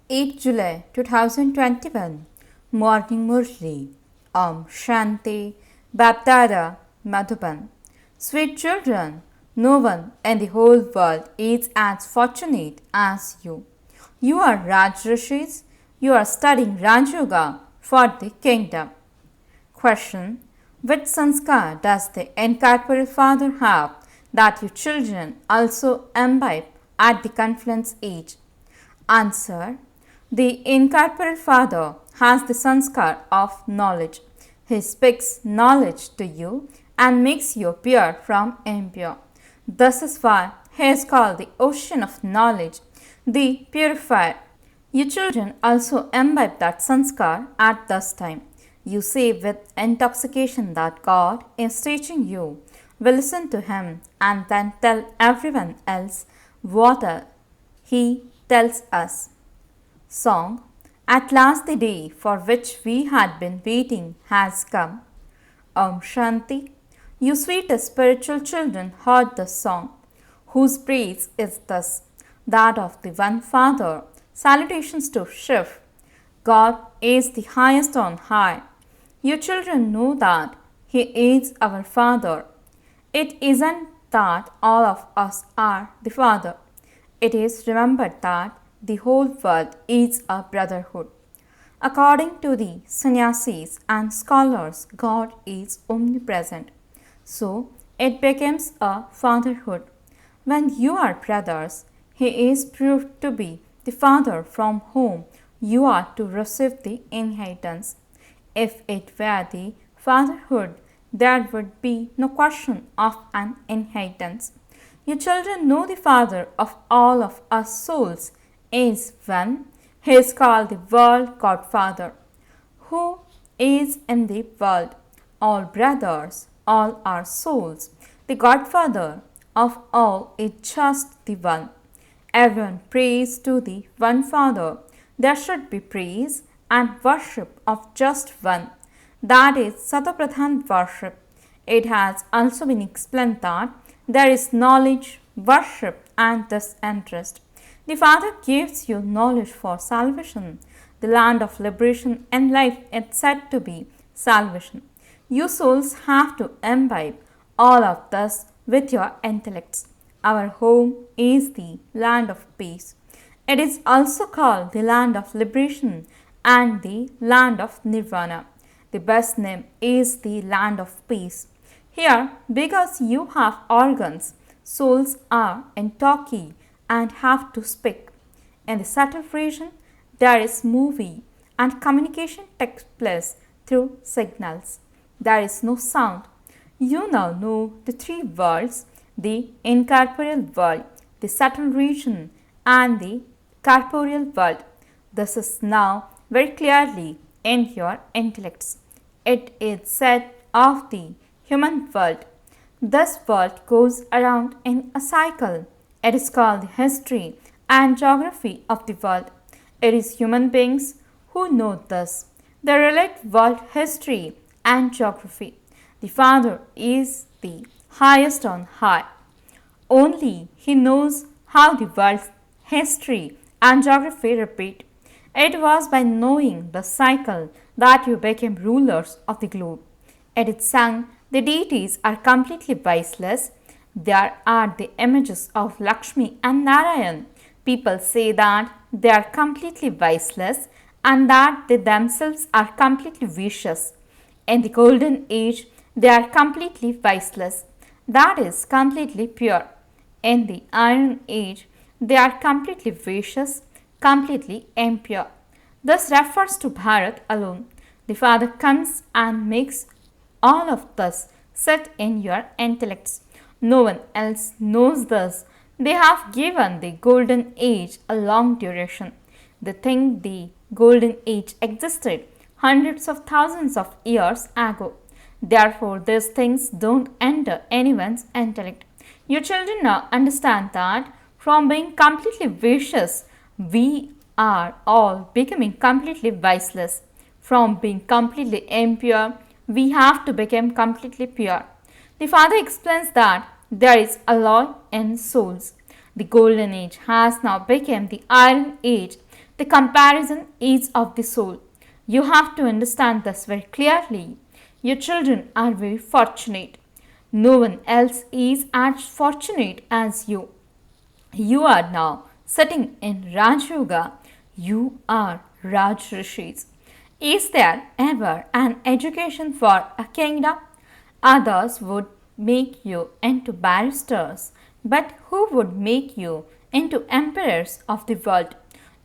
8 July 2021 Morning Murli Om Shanti Baptada Madhuban. Sweet children, no one in the whole world is as fortunate as you. You are Raj Rishis. You are studying Raj Yoga for the kingdom. Question: which sanskar does the incorporeal father have that you children also imbibe at the confluence age? Answer: the incorporeal father has the sanskar of knowledge. He speaks knowledge to you and makes you pure from impure. This is why he is called the ocean of knowledge, the purifier. You children also imbibe that sanskar at this time. You say with intoxication that God is teaching you. We listen to him and then tell everyone else what he tells us. Song: At last the day for which we had been waiting has come. Om Shanti. You sweet spiritual children heard this song, whose praise is thus, that of the one Father. Salutations to Shiv. God is the highest on high. You children know that He is our Father. It isn't that all of us are the Father. It is remembered that the whole world is a brotherhood. According to the sannyasis and scholars, God is omnipresent. So it becomes a fatherhood. When you are brothers, He is proved to be the Father from whom you are to receive the inheritance. If it were the fatherhood, there would be no question of an inheritance. You children know the Father of all of us souls is one. He is called the World Godfather. Who is in the world? All brothers, all our souls. The Godfather of all is just the one. Everyone prays to the one Father. There should be praise and worship of just one. That is Satapradhan worship. It has also been explained that there is knowledge, worship, and disinterest. The Father gives you knowledge for salvation. The land of liberation and life is said to be salvation. You souls have to imbibe all of this with your intellects. Our home is the land of peace. It is also called the land of liberation and the land of nirvana. The best name is the land of peace. Here, because you have organs, souls are in talkie and have to speak. In the subtle region, there is movie and communication takes place through signals. There is no sound. You now know the three worlds: the incorporeal world, the subtle region, and the corporeal world. This is now very clearly in your intellects. It is said of the human world: this world goes around in a cycle. It is called the history and geography of the world. It is human beings who know this. They relate world history and geography. The Father is the highest on high. Only He knows how the world's history and geography repeat. It was by knowing the cycle that you became rulers of the globe. It is sung the deities are completely viceless. There are the images of Lakshmi and Narayan. People say that they are completely viceless and that they themselves are completely vicious. In the golden age, they are completely viceless, that is, completely pure. In the iron age, they are completely vicious, completely impure. This refers to Bharat alone. The Father comes and makes all of this sit in your intellects. No one else knows this. They have given the golden age a long duration. They think the golden age existed hundreds of thousands of years ago. Therefore, these things don't enter anyone's intellect. Your children now understand that from being completely vicious, we are all becoming completely viceless. From being completely impure, we have to become completely pure. The Father explains that there is alloy in souls. The golden age has now become the iron age. The comparison is of the soul. You have to understand this very clearly. Your children are very fortunate. No one else is as fortunate as you. You are now sitting in Raj Yoga. You are Raj Rishis. Is there ever an education for a kingdom? Others would make you into barristers, but who would make you into emperors of the world?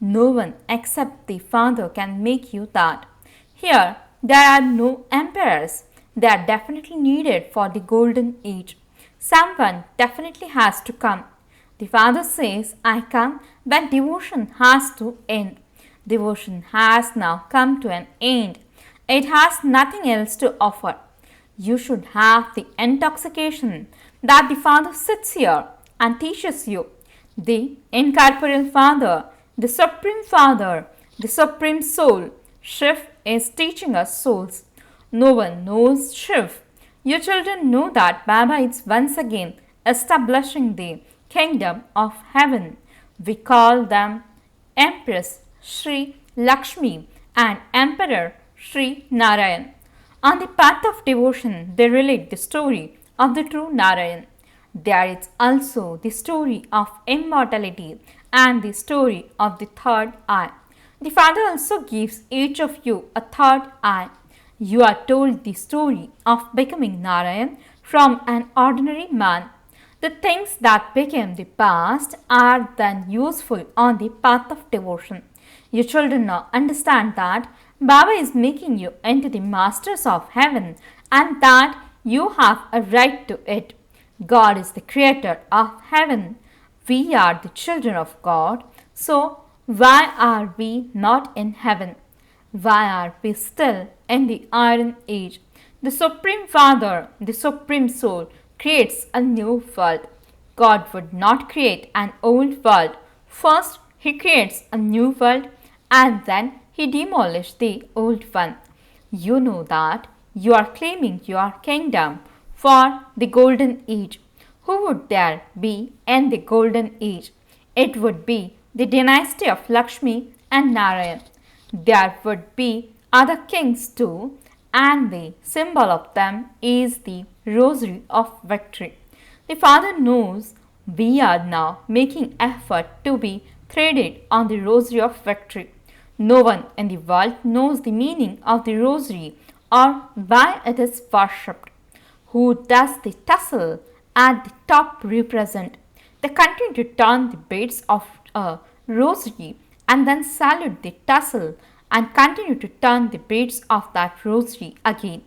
No one except the Father can make you that. Here, there are no emperors. They are definitely needed for the golden age. Someone definitely has to come. The Father says, I come when devotion has to end. Devotion has now come to an end. It has nothing else to offer. You should have the intoxication that the Father sits here and teaches you. The incorporeal Father, the Supreme Father, the Supreme Soul. Shiv is teaching us souls. No one knows Shiv. Your children know that Baba is once again establishing the kingdom of heaven. We call them Empress Sri Lakshmi and Emperor Sri Narayan. On the path of devotion, they relate the story of the true Narayan. There is also the story of immortality and the story of the third eye. The Father also gives each of you a third eye. You are told the story of becoming Narayan from an ordinary man. The things that became the past are then useful on the path of devotion. Your children now understand that Baba is making you into the masters of heaven and that you have a right to it. God is the creator of heaven. We are the children of God. So, why are we not in heaven? Why are we still in the Iron Age? The Supreme Father, the Supreme Soul, creates a new world. God would not create an old world. First, He creates a new world and then He demolished the old one. You know that you are claiming your kingdom for the golden age. Who would there be in the golden age? It would be the dynasty of Lakshmi and Narayan. There would be other kings too, and the symbol of them is the rosary of victory. The Father knows we are now making effort to be threaded on the rosary of victory. No one in the world knows the meaning of the rosary or why it is worshipped. Who does the tassel at the top represent? They continue to turn the beads of a rosary and then salute the tassel and continue to turn the beads of that rosary again.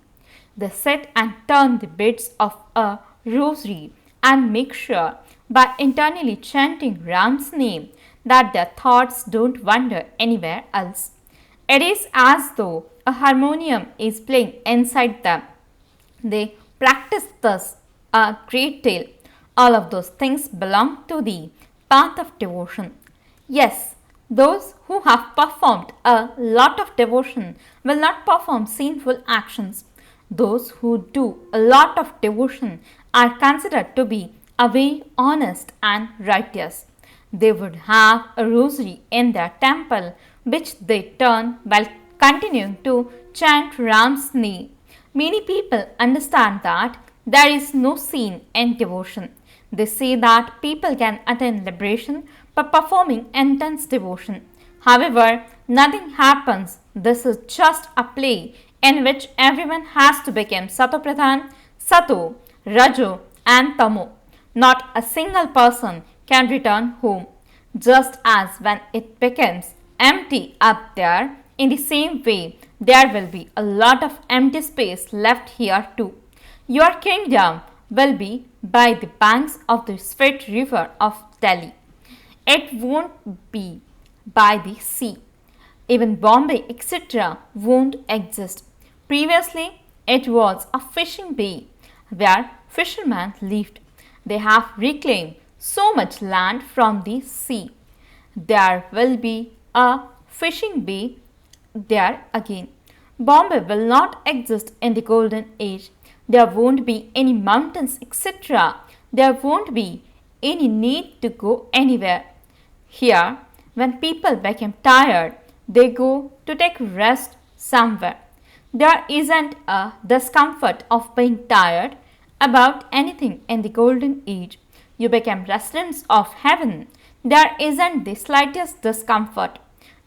They sit and turn the beads of a rosary and make sure by internally chanting Ram's name that their thoughts don't wander anywhere else. It is as though a harmonium is playing inside them. They practice thus a great deal. All of those things belong to the path of devotion. Yes, those who have performed a lot of devotion will not perform sinful actions. Those who do a lot of devotion are considered to be very honest and righteous. They would have a rosary in their temple which they turn while continuing to chant Ram's name. Many people understand that there is no sin in devotion. They say that people can attain liberation by performing intense devotion. However, nothing happens. This is just a play in which everyone has to become Satopradhan, Sato, Rajo and Tamo. Not a single person can return home. Just as when it becomes empty up there, in the same way, there will be a lot of empty space left here too. Your kingdom will be by the banks of the Swat River of Delhi. It won't be by the sea. Even Bombay, etc., won't exist. Previously, it was a fishing bay where fishermen lived. They have reclaimed so much land from the sea. There will be a fishing bay there again. Bombay will not exist in the golden age. There won't be any mountains, etc. There won't be any need to go anywhere. Here, When people become tired, they go to take rest somewhere. There isn't a discomfort of being tired about anything in the golden age. You become residents of heaven. There isn't the slightest discomfort.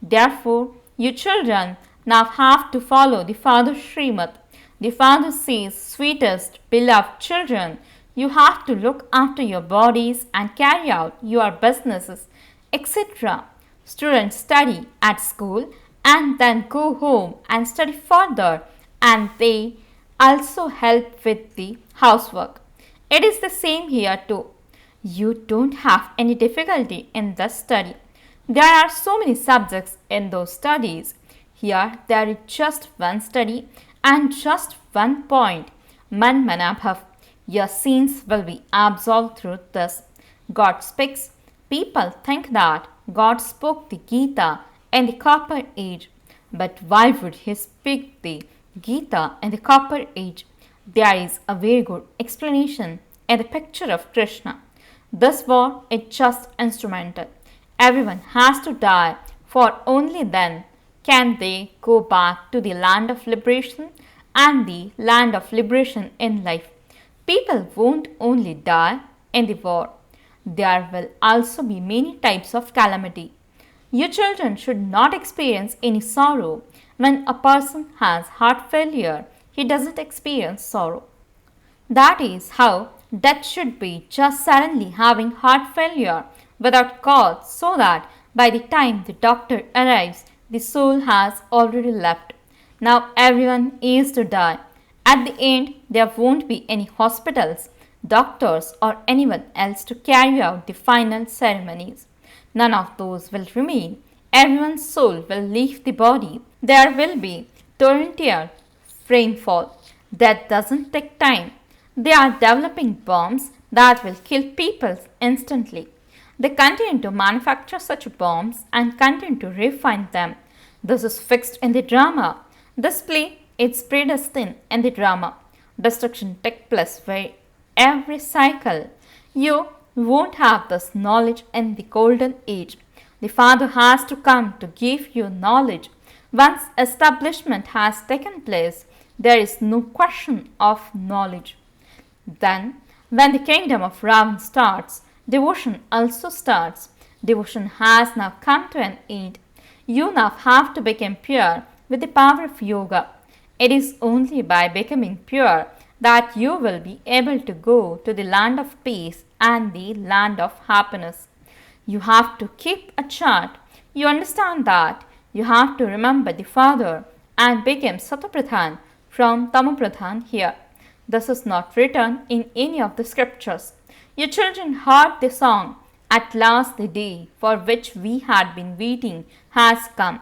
Therefore, you children now have to follow the Father's Srimad. The Father says, sweetest, beloved children, you have to look after your bodies and carry out your businesses, etc. Students study at school and then go home and study further, and they also help with the housework. It is the same here too. You don't have any difficulty in the study. There are so many subjects in those studies. Here there is just one study and just one point. Man Manabhav. Your sins will be absolved through this. God speaks. People think that God spoke the Gita in the Copper Age. But why would he speak the Gita in the Copper Age? There is a very good explanation in the picture of Krishna. This war is just instrumental. Everyone has to die, for only then can they go back to the land of liberation and the land of liberation in life. People won't only die in the war. There will also be many types of calamity. Your children should not experience any sorrow. When a person has heart failure, he doesn't experience sorrow. That is how death should be, just suddenly having heart failure without cause, so that by the time the doctor arrives, the soul has already left. Now everyone is to die. At the end, there won't be any hospitals, doctors, or anyone else to carry out the final ceremonies. None of those will remain. Everyone's soul will leave the body. There will be torrential rainfall. That doesn't take time. They are developing bombs that will kill people instantly. They continue to manufacture such bombs and continue to refine them. This is fixed in the drama. This play is predestined in the drama. Destruction takes place where every cycle. You won't have this knowledge in the golden age. The Father has to come to give you knowledge. Once establishment has taken place, there is no question of knowledge. Then, when the kingdom of Ravan starts, devotion also starts. Devotion has now come to an end. You now have to become pure with the power of yoga. It is only by becoming pure that you will be able to go to the land of peace and the land of happiness. You have to keep a chart. You understand that. You have to remember the Father and become Satapradhan from Tamapradhan here. This is not written in any of the scriptures. Your children heard the song, "At last the day for which we had been waiting has come."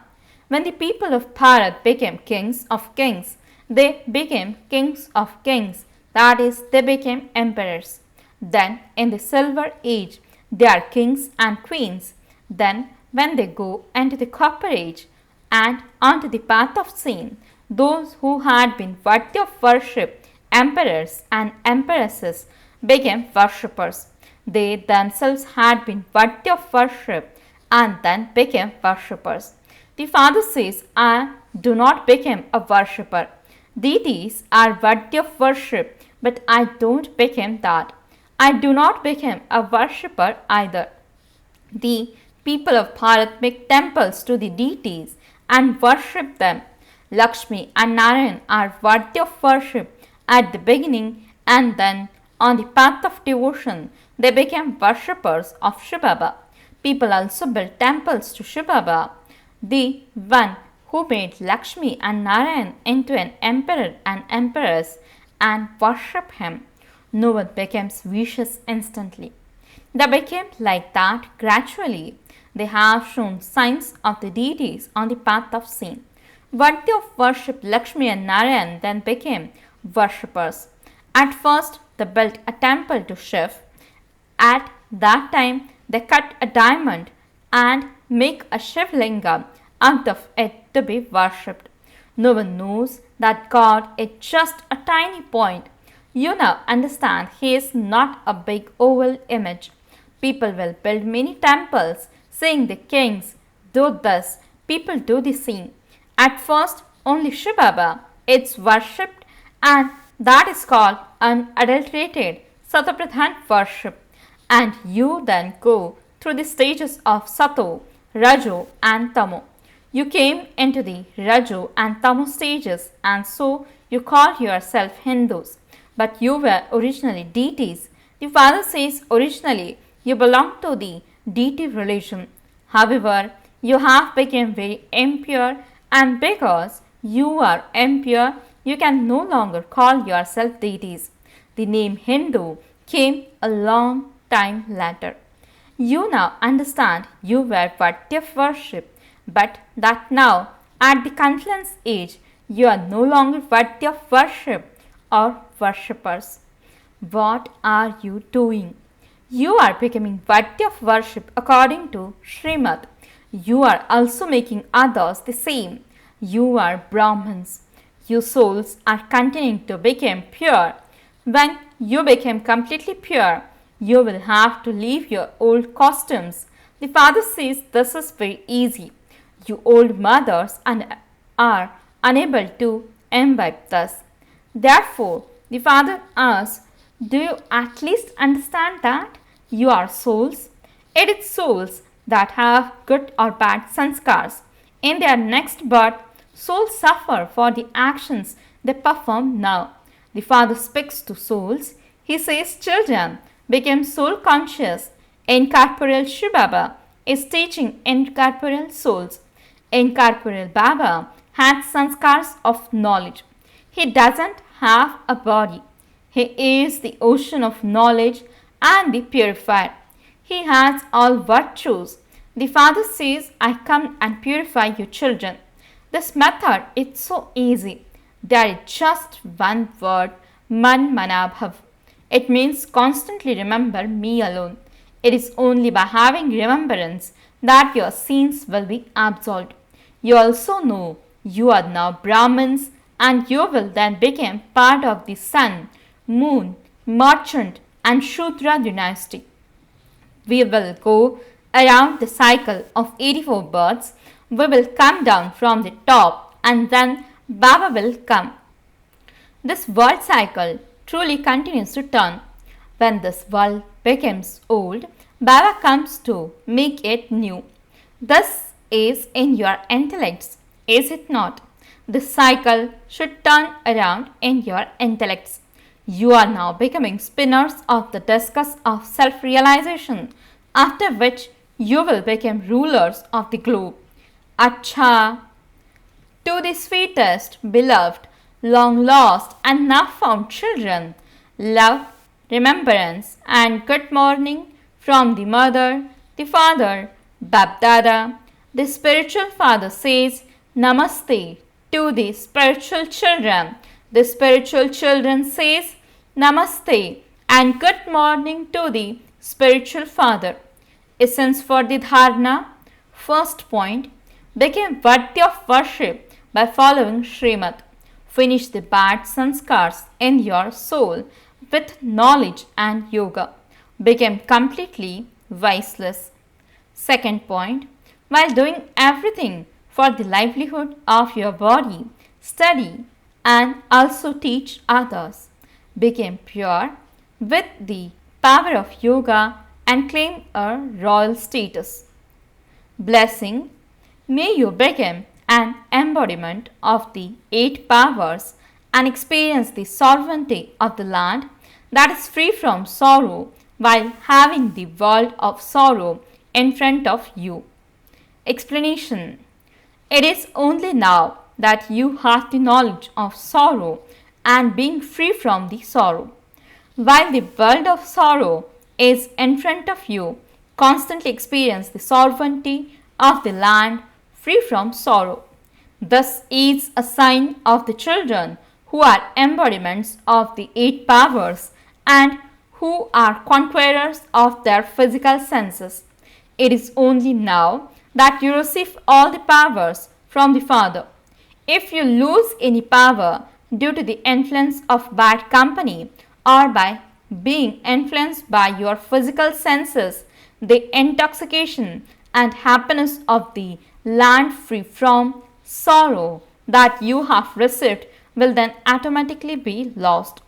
When the people of Bharat became kings of kings, they became kings of kings. That is, they became emperors. Then, in the Silver Age, they are kings and queens. Then, when they go into the Copper Age and onto the path of sin, those who had been worthy of worship, emperors and empresses, became worshippers. They themselves had been worthy of worship and then became worshippers. The Father says, "I do not become a worshipper. Deities are worthy of worship, but I don't become that. I do not become a worshipper either." The people of Bharat make temples to the deities and worship them. Lakshmi and Narayan are worthy of worship at the beginning, and then on the path of devotion they became worshippers of Shiv Baba. People also built temples to Shiv Baba, the one who made Lakshmi and Narayan into an emperor and empress, and worship him. No one becomes vicious instantly. They became like that gradually. They have shown signs of the deities on the path of sin. Worthy of worship, Lakshmi and Narayan then became worshippers. At first, they built a temple to Shiv. At that time, they cut a diamond and make a Shiv Lingam out of it to be worshipped. No one knows that God is just a tiny point. You now understand He is not a big oval image. People will build many temples Seeing the kings do this, people do the same. At first, only Shiv Baba is worshipped, and that is called unadulterated Satapradhan worship. And you then go through the stages of Sato, Rajo, and Tamo. You came into the Rajo and Tamo stages, and so you call yourself Hindus. But you were originally deities. The father says originally you belong to the deity religion. However, you have become very impure, and because you are impure, you can no longer call yourself deities. The name Hindu came a long time later. You now understand you were worthy of worship, but that now, at the confluence age, you are no longer worthy of worship or worshippers. What are you doing? You are becoming worthy of worship according to Srimad. You are also making others the same. You are Brahmins. Your souls are continuing to become pure. When you become completely pure, you will have to leave your old costumes. The father says this is very easy. You old mothers are unable to imbibe this. Therefore, the father asks, do you at least understand that you are souls? It is souls that have good or bad sanskars. In their next birth, souls suffer for the actions they perform now. The father speaks to souls. He says, children, become soul conscious. Incorporeal Shiv Baba is teaching incorporeal souls. Incorporeal Baba has sanskars of knowledge. He doesn't have a body. He is the ocean of knowledge and the purifier. He has all virtues. The father says, I come and purify you children. This method is so easy. There is just one word, Man Manabhav. It means constantly remember me alone. It is only by having remembrance that your sins will be absolved. You also know you are now Brahmins, and you will then become part of the sun, moon, merchant, and Shudra dynasty. We will go around the cycle of 84 births. We will come down from the top, and then Baba will come. This world cycle truly continues to turn. When this world becomes old, Baba comes to make it new. This is in your intellects, is it not? This cycle should turn around in your intellects. You are now becoming spinners of the discus of self-realization, after which you will become rulers of the globe. Acha, to the sweetest, beloved, long lost and now found children, love, remembrance and good morning from the mother, the father, Babdada. The spiritual father says Namaste to the spiritual children. The spiritual children says Namaste and good morning to the spiritual father. Essence for the dharana. First point, become worthy of worship by following Srimad. Finish the bad sanskars in your soul with knowledge and yoga. Become completely viceless. Second point, while doing everything for the livelihood of your body, study and also teach others. Become pure with the power of yoga and claim a royal status. Blessing, may you become an embodiment of the 8 powers and experience the sovereignty of the land that is free from sorrow while having the world of sorrow in front of you. Explanation. It is only now that you have the knowledge of sorrow and being free from the sorrow. While the world of sorrow is in front of you, constantly experience the sovereignty of the land free from sorrow. This is a sign of the children who are embodiments of the 8 powers and who are conquerors of their physical senses. It is only now that you receive all the powers from the Father. If you lose any power due to the influence of bad company or by being influenced by your physical senses, the intoxication and happiness of the land free from sorrow that you have received will then automatically be lost.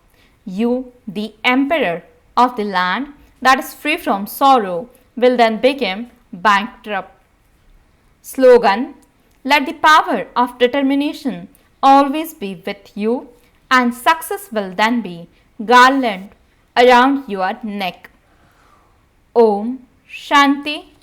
You, the emperor of the land that is free from sorrow, will then become bankrupt. Slogan: Let the power of determination always be with you, and success will then be garland around your neck. Om Shanti